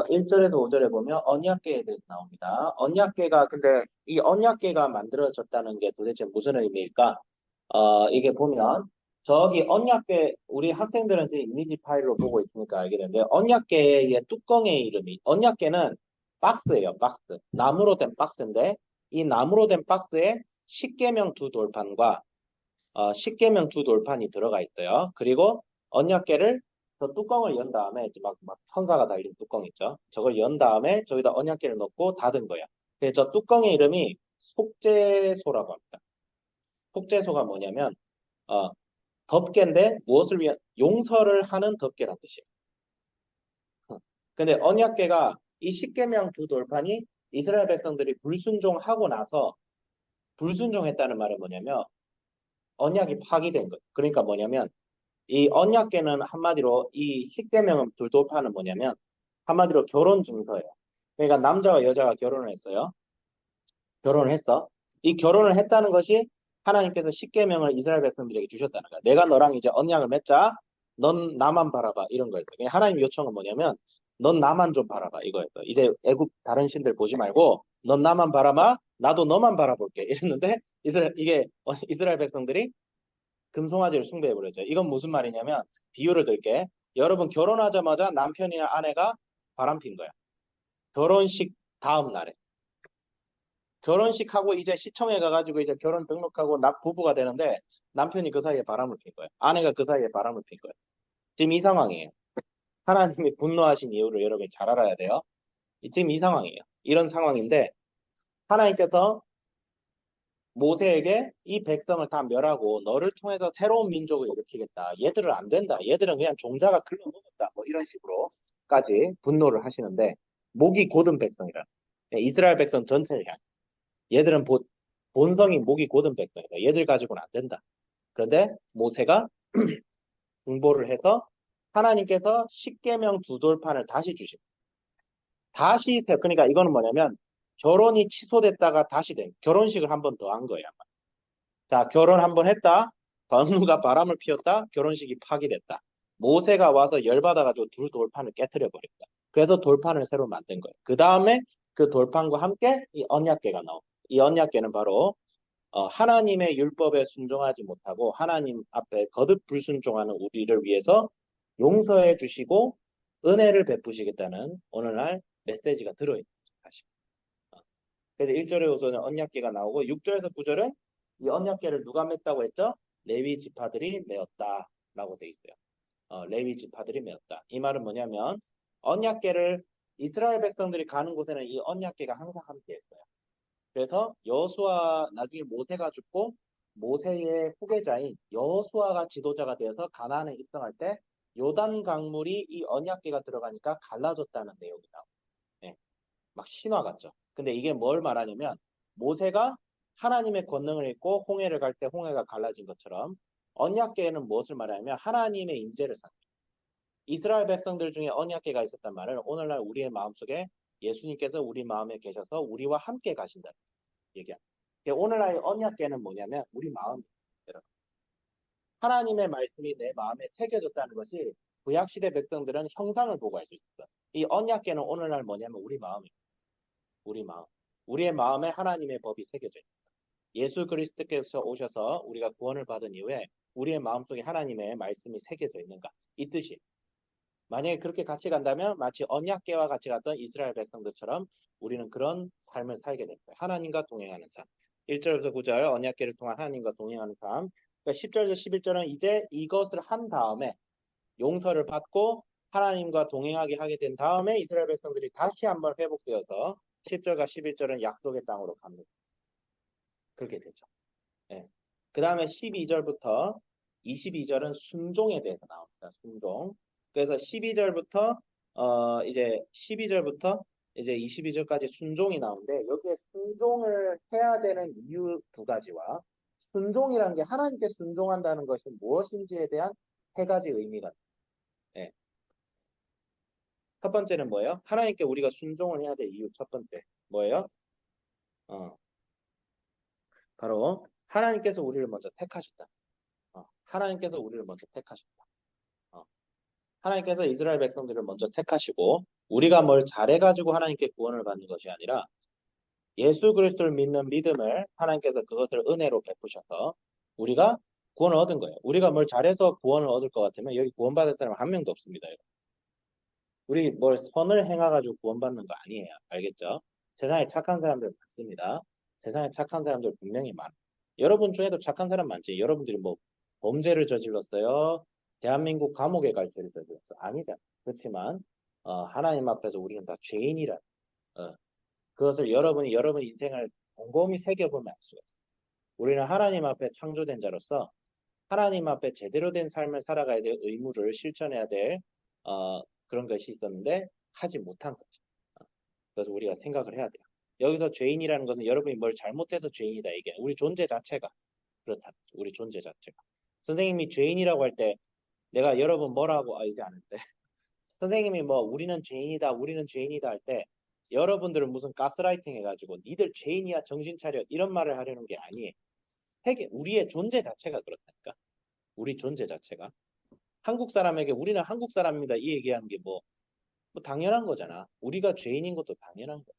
1절에서 5절에 보면 언약궤에 대해서 나옵니다. 언약궤가, 근데 이 언약궤가 만들어졌다는 게 도대체 무슨 의미일까? 이게 보면, 저기 언약궤, 우리 학생들은 이제 이미지 파일로 보고 있으니까 알게 되는데, 언약궤의 뚜껑의 이름이, 언약궤는 박스예요, 박스. 나무로 된 박스인데, 이 나무로 된 박스에 십계명 두 돌판과 십계명 두 돌판이 들어가 있어요. 그리고 언약궤를 저 뚜껑을 연 다음에 이제 막 천사가 달린 뚜껑 있죠. 저걸 연 다음에 저기다 언약궤를 넣고 닫은 거야. 그래서 저 뚜껑의 이름이 속죄소라고 합니다. 속죄소가 뭐냐면 어, 덮개인데 무엇을 위한 용서를 하는 덮개란 뜻이에요. 근데 언약궤가 이 십계명 두 돌판이 이스라엘 백성들이 불순종하고 나서 불순종했다는 말은 뭐냐면 언약이 파기된 거예요. 그러니까 뭐냐면 이 언약궤는 한마디로 이 십계명은 불도파는 뭐냐면 한마디로 결혼 증서예요. 그러니까 남자와 여자가 결혼을 했어요. 결혼을 했어. 이 결혼을 했다는 것이 하나님께서 십계명을 이스라엘 백성들에게 주셨다는 거야. 내가 너랑 이제 언약을 맺자. 넌 나만 바라봐. 이런 거였어. 하나님 요청은 뭐냐면 넌 나만 좀 바라봐. 이거였어. 이제 애굽 다른 신들 보지 말고 넌 나만 바라봐. 나도 너만 바라볼게. 이랬는데 이스라엘 백성들이 금송아지를 숭배해버렸죠. 이건 무슨 말이냐면 비유를 들게. 여러분 결혼하자마자 남편이나 아내가 바람핀 거야. 결혼식 다음 날에. 결혼식 하고 이제 시청에 가가지고 이제 결혼 등록하고 부부가 되는데 남편이 그 사이에 바람을 핀 거예요. 아내가 그 사이에 바람을 핀 거예요. 지금 이 상황이에요. 하나님이 분노하신 이유를 여러분이 잘 알아야 돼요. 지금 이 상황이에요. 이런 상황인데 하나님께서 모세에게 이 백성을 다 멸하고 너를 통해서 새로운 민족을 일으키겠다. 얘들은 안 된다. 얘들은 그냥 종자가 글러먹었다. 뭐 이런 식으로까지 분노를 하시는데 목이 곧은 백성이라. 이스라엘 백성 전체를 향해. 얘들은 본성이 목이 곧은 백성이다. 얘들 가지고는 안 된다. 그런데 모세가 공보를 해서 하나님께서 십계명 두 돌판을 다시 주시고 그러니까 이거는 뭐냐면 결혼이 취소됐다가 다시 된 결혼식을 한 번 더 한 거예요. 자, 결혼 한 번 했다. 건우가 바람을 피웠다. 결혼식이 파기됐다. 모세가 와서 열받아가지고 둘 돌판을 깨뜨려 버렸다. 그래서 돌판을 새로 만든 거예요. 그 다음에 그 돌판과 함께 이 언약궤가 나옵니다. 이 언약궤는 바로 하나님의 율법에 순종하지 못하고 하나님 앞에 거듭 불순종하는 우리를 위해서 용서해 주시고 은혜를 베푸시겠다는 오늘날 메시지가 들어있는 것입니다. 그래서 1절의 요소는 언약궤가 나오고 6절에서 9절은 이 언약궤를 누가 맸다고 했죠? 레위 지파들이 메었다라고 돼 있어요. 레위 지파들이 메었다. 이 말은 뭐냐면 언약궤를 이스라엘 백성들이 가는 곳에는 이 언약궤가 항상 함께 했어요. 그래서 여호수아 나중에 모세가 죽고 모세의 후계자인 여호수아가 지도자가 되어서 가나안에 입성할 때 요단 강물이 이 언약궤가 들어가니까 갈라졌다는 내용이 나와요. 네, 막 신화 같죠. 근데 이게 뭘 말하냐면 모세가 하나님의 권능을 입고 홍해를 갈 때 홍해가 갈라진 것처럼 언약궤에는 무엇을 말하냐면 하나님의 임재를 상징해요. 이스라엘 백성들 중에 언약궤가 있었단 말은 오늘날 우리의 마음속에 예수님께서 우리 마음에 계셔서 우리와 함께 가신다는 얘기합니다. 오늘날 언약궤는 뭐냐면 우리 마음이에요. 하나님의 말씀이 내 마음에 새겨졌다는 것이 구약시대 백성들은 형상을 보고 알 수 있어요. 이 언약궤는 오늘날 뭐냐면 우리 마음이에요. 우리 마음. 우리의 마음에 하나님의 법이 새겨져 있습니다. 예수 그리스도께서 오셔서 우리가 구원을 받은 이후에 우리의 마음속에 하나님의 말씀이 새겨져 있는가? 이 뜻이. 만약에 그렇게 같이 간다면 마치 언약궤와 같이 갔던 이스라엘 백성들처럼 우리는 그런 삶을 살게 됩니다. 하나님과 동행하는 삶. 1절부터 9절 언약궤를 통한 하나님과 동행하는 삶. 그러니까 10절에서 11절은 이제 이것을 한 다음에 용서를 받고 하나님과 동행하게 하게 된 다음에 이스라엘 백성들이 다시 한번 회복되어서 10절과 11절은 약속의 땅으로 갑니다. 그렇게 되죠. 네. 그 다음에 12절부터 22절은 순종에 대해서 나옵니다. 순종. 그래서 12절부터 이제 12절부터 이제 22절까지 순종이 나오는데 여기에 순종을 해야 되는 이유 두 가지와 순종이라는 게 하나님께 순종한다는 것이 무엇인지에 대한 세 가지 의미가 있습니다. 네. 첫 번째는 뭐예요? 하나님께 우리가 순종을 해야 될 이유 첫 번째 뭐예요? 어, 바로 하나님께서 우리를 먼저 택하셨다. 하나님께서 우리를 먼저 택하셨다. 하나님께서 이스라엘 백성들을 먼저 택하시고 우리가 뭘 잘해가지고 하나님께 구원을 받는 것이 아니라 예수 그리스도를 믿는 믿음을 하나님께서 그것을 은혜로 베푸셔서 우리가 구원을 얻은 거예요. 우리가 뭘 잘해서 구원을 얻을 것 같으면 여기 구원받을 사람 한 명도 없습니다. 여러분. 우리 뭘 선을 행해가지고 구원받는 거 아니에요. 알겠죠? 세상에 착한 사람들 많습니다. 세상에 착한 사람들 분명히 많아. 여러분 중에도 착한 사람 많지. 여러분들이 뭐 범죄를 저질렀어요. 대한민국 감옥에 갈 죄를 저질렀어. 아니잖아. 그렇지만 하나님 앞에서 우리는 다 죄인이라. 어, 그것을 여러분이 여러분 인생을 곰곰이 새겨보면 알 수가 있어요. 우리는 하나님 앞에 창조된 자로서 하나님 앞에 제대로 된 삶을 살아가야 될 의무를 실천해야 될 그런 것이 있었는데 하지 못한 거죠. 그래서 우리가 생각을 해야 돼요. 여기서 죄인이라는 것은 여러분이 뭘 잘못해서 죄인이다 이게 우리 존재 자체가 그렇다. 우리 존재 자체가. 선생님이 죄인이라고 할 때 내가 여러분 뭐라고 이제 아는데 선생님이 뭐 우리는 죄인이다 할 때 여러분들은 무슨 가스라이팅 해가지고 니들 죄인이야 정신 차려 이런 말을 하려는 게 아니에요. 우리의 존재 자체가 그렇다니까. 우리 존재 자체가. 한국 사람에게 우리는 한국 사람입니다. 이 얘기하는 게 뭐 당연한 거잖아. 우리가 죄인인 것도 당연한 거야.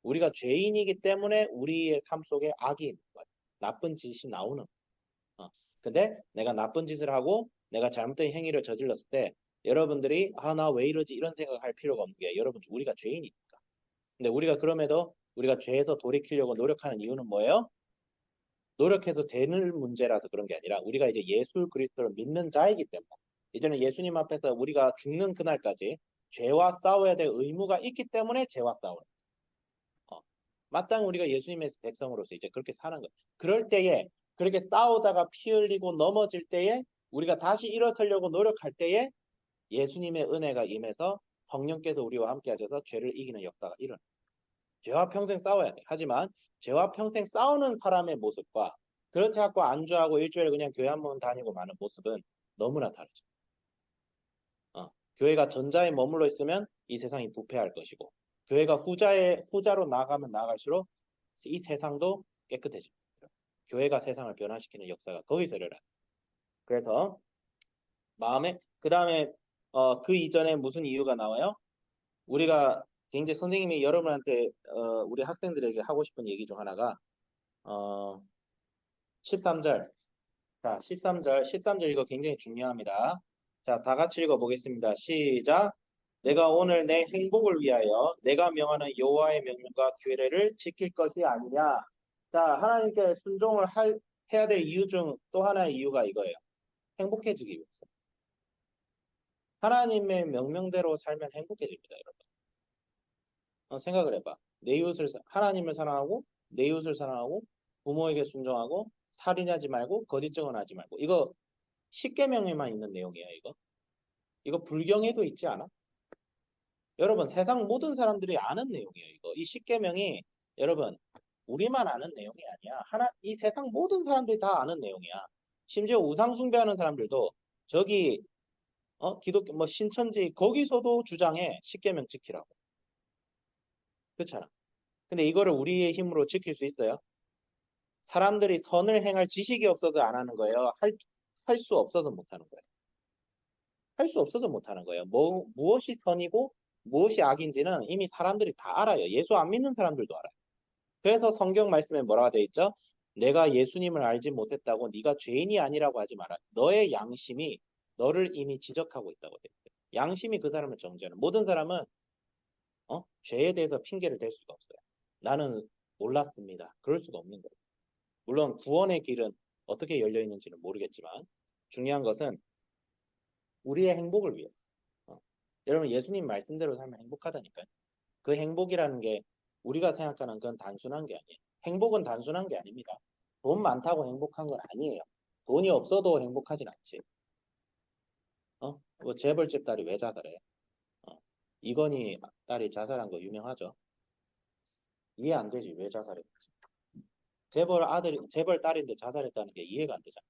우리가 죄인이기 때문에 우리의 삶 속에 악이 있는 거야. 나쁜 짓이 나오는 거야. 근데 내가 나쁜 짓을 하고 내가 잘못된 행위를 저질렀을 때 여러분들이 나 왜 이러지 이런 생각할 필요가 없는 게 여러분 우리가 죄인이니까. 근데 우리가 그럼에도 우리가 죄에서 돌이키려고 노력하는 이유는 뭐예요? 노력해서 되는 문제라서 그런 게 아니라 우리가 이제 예수 그리스도를 믿는 자이기 때문에 이제는 예수님 앞에서 우리가 죽는 그날까지 죄와 싸워야 될 의무가 있기 때문에 죄와 싸우는 거예요. 마땅히 우리가 예수님의 백성으로서 이제 그렇게 사는 거예요. 그럴 때에 그렇게 싸우다가 피 흘리고 넘어질 때에 우리가 다시 일어서려고 노력할 때에 예수님의 은혜가 임해서 성령께서 우리와 함께 하셔서 죄를 이기는 역사가 일어나요. 죄와 평생 싸워야 돼. 하지만 죄와 평생 싸우는 사람의 모습과 그렇게 갖고 안주하고 일주일에 그냥 교회 한 번 다니고 마는 모습은 너무나 다르죠. 교회가 전자에 머물러 있으면 이 세상이 부패할 것이고 교회가 후자로 나가면 나갈수록 이 세상도 깨끗해집니다. 교회가 세상을 변화시키는 역사가 거기서 일어나요. 그래서 그 다음에 그 이전에 무슨 이유가 나와요? 우리가 굉장히 선생님이 여러분한테 우리 학생들에게 하고 싶은 얘기 중 하나가 13절. 자, 13절 이거 굉장히 중요합니다. 자, 다 같이 읽어보겠습니다. 시작. 내가 오늘 내 행복을 위하여 내가 명하는 여호와의 명령과 규례를 지킬 것이 아니냐. 자, 하나님께 해야 될 이유 중 또 하나의 이유가 이거예요. 행복해지기 위해서. 하나님의 명령대로 살면 행복해집니다, 여러분. 생각을 해봐. 하나님을 사랑하고 내 이웃을 사랑하고 부모에게 순종하고 살인하지 말고 거짓 증언하지 말고 이거 십계명에만 있는 내용이에요, 이거. 이거 불경에도 있지 않아? 여러분, 세상 모든 사람들이 아는 내용이에요, 이거. 이 십계명이 여러분, 우리만 아는 내용이 아니야. 이 세상 모든 사람들이 다 아는 내용이야. 심지어 우상 숭배하는 사람들도 저기 기독교 뭐 신천지 거기서도 주장해 십계명 지키라고. 그렇잖아. 근데 이거를 우리의 힘으로 지킬 수 있어요? 사람들이 선을 행할 지식이 없어서 안 하는 거예요. 할 수 없어서 못 하는 거예요. 할 수 없어서 못 하는 거예요. 무엇이 선이고 무엇이 악인지는 이미 사람들이 다 알아요. 예수 안 믿는 사람들도 알아요. 그래서 성경 말씀에 뭐라고 되어 있죠? 내가 예수님을 알지 못했다고 네가 죄인이 아니라고 하지 마라. 너의 양심이 너를 이미 지적하고 있다고 되어 있어요. 양심이 그 사람을 정죄하는. 모든 사람은 죄에 대해서 핑계를 댈 수가 없어요. 나는 몰랐습니다. 그럴 수가 없는 거예요. 물론 구원의 길은 어떻게 열려 있는지는 모르겠지만 중요한 것은 우리의 행복을 위해. 여러분 예수님 말씀대로 살면 행복하다니까요. 그 행복이라는 게 우리가 생각하는 그건 단순한 게 아니에요. 행복은 단순한 게 아닙니다. 돈 많다고 행복한 건 아니에요. 돈이 없어도 행복하진 않지. 뭐 재벌집 딸이 왜 자살해? 이건희 딸이 자살한 거 유명하죠. 이해 안 되지. 왜 자살했지? 재벌 딸인데 자살했다는 게 이해가 안 되잖아.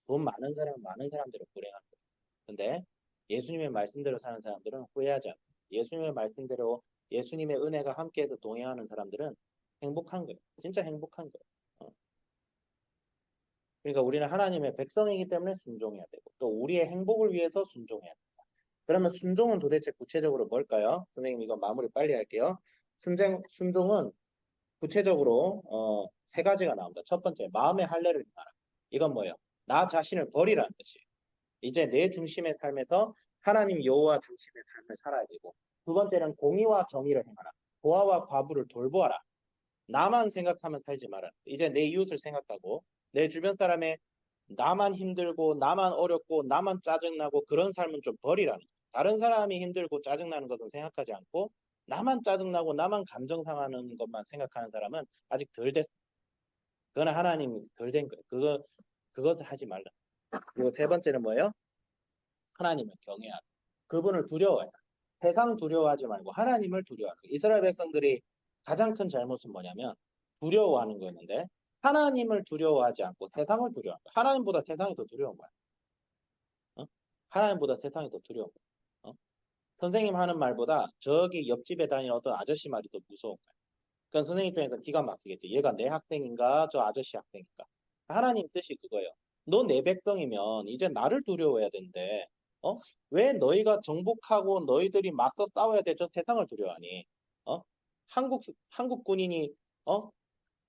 돈 많은 사람은 많은 사람대로 불행한 거야. 근데 예수님의 말씀대로 사는 사람들은 후회하지 않고 예수님의 말씀대로 예수님의 은혜가 함께해서 동행하는 사람들은 행복한 거예요. 진짜 행복한 거예요. 그러니까 우리는 하나님의 백성이기 때문에 순종해야 되고 또 우리의 행복을 위해서 순종해야 된다. 그러면 순종은 도대체 구체적으로 뭘까요? 선생님 이거 마무리 빨리 할게요. 순종은 구체적으로 세 가지가 나옵니다. 첫 번째, 마음의 할례를 행하라. 이건 뭐예요? 나 자신을 버리라는 뜻이에요. 이제 내 중심의 삶에서 하나님 여호와 중심의 삶을 살아야 되고, 두 번째는 공의와 정의를 행하라. 고아와 과부를 돌보아라. 나만 생각하면 살지 마라. 이제 내 이웃을 생각하고 내 주변 사람의 나만 힘들고 나만 어렵고 나만 짜증나고 그런 삶은 좀 버리라는 거예요. 다른 사람이 힘들고 짜증나는 것은 생각하지 않고 나만 짜증나고 나만 감정 상하는 것만 생각하는 사람은 아직 덜 됐어. 그건 하나님이 덜 된 거예요. 그것을 하지 말라. 그리고 세 번째는 뭐예요? 하나님을 경외하라. 그분을 두려워해라. 세상 두려워하지 말고 하나님을 두려워하라. 이스라엘 백성들이 가장 큰 잘못은 뭐냐면 두려워하는 거였는데 하나님을 두려워하지 않고 세상을 두려워한 거야. 하나님보다 세상이 더 두려운 거야. 어? 하나님보다 세상이 더 두려운 거야. 선생님 하는 말보다 저기 옆집에 다니는 어떤 아저씨 말이 더 무서운 거야. 그러니까 선생님 입장에서 기가 막히겠지. 얘가 내 학생인가 저 아저씨 학생인가. 하나님 뜻이 그거예요. 너 내 백성이면 이제 나를 두려워해야 되는데 왜 너희가 정복하고 너희들이 맞서 싸워야 돼? 저 세상을 두려워하니? 어? 한국 군인이 어?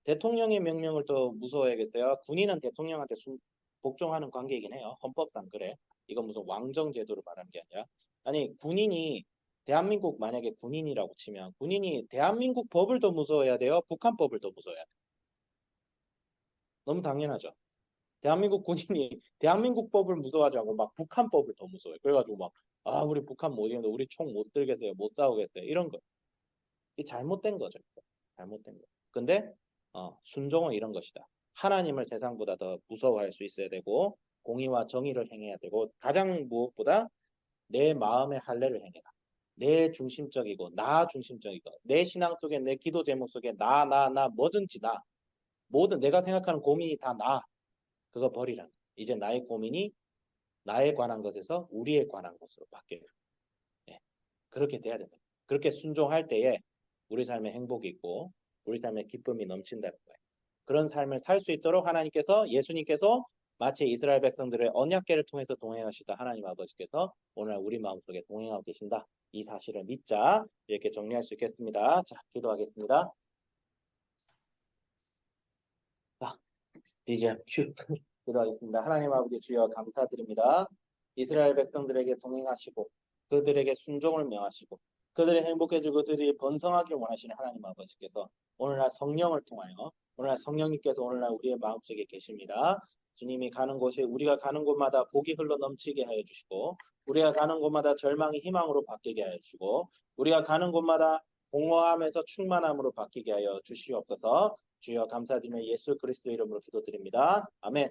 대통령의 명령을 더 무서워해야겠어요? 군인은 대통령한테 복종하는 관계이긴 해요. 헌법상 그래. 이건 무슨 왕정 제도를 말하는 게 아니라. 아니, 군인이 대한민국 만약에 군인이라고 치면 군인이 대한민국 법을 더 무서워해야 돼요? 북한 법을 더 무서워해야 돼요? 너무 당연하죠. 대한민국 군인이 대한민국 법을 무서워하지 않고 막 북한 법을 더 무서워해. 그래가지고 막, 아, 우리 북한 못 이기는데 우리 총 못 들겠어요. 못 싸우겠어요. 이런 거. 이 잘못된 거죠. 잘못된 거. 근데 순종은 이런 것이다. 하나님을 세상보다 더 무서워할 수 있어야 되고 공의와 정의를 행해야 되고 가장 무엇보다 내 마음의 할례를 행해라. 내 중심적이고 나 중심적이고 내 신앙 속에 내 기도 제목 속에 나 뭐든지 나 모든 내가 생각하는 고민이 다 나. 그거 버리라. 이제 나의 고민이 나에 관한 것에서 우리에 관한 것으로 바뀌어요. 예, 그렇게 돼야 된다. 그렇게 순종할 때에 우리 삶에 행복이 있고 우리 삶에 기쁨이 넘친다는 거예요. 그런 삶을 살 수 있도록 하나님께서 예수님께서 마치 이스라엘 백성들의 언약궤를 통해서 동행하시다 하나님 아버지께서 오늘 우리 마음속에 동행하고 계신다. 이 사실을 믿자. 이렇게 정리할 수 있겠습니다. 자, 기도하겠습니다. 자, 이제 큐. 기도하겠습니다. 하나님 아버지 주여 감사드립니다. 이스라엘 백성들에게 동행하시고 그들에게 순종을 명하시고 그들이 행복해지고 그들이 번성하길 원하시는 하나님 아버지께서 오늘날 성령을 통하여 오늘날 성령님께서 오늘날 우리의 마음속에 계십니다. 주님이 가는 곳에 우리가 가는 곳마다 복이 흘러 넘치게 하여 주시고 우리가 가는 곳마다 절망이 희망으로 바뀌게 하여 주시고 우리가 가는 곳마다 공허함에서 충만함으로 바뀌게 하여 주시옵소서. 주여 감사드리며 예수 그리스도 이름으로 기도드립니다. 아멘.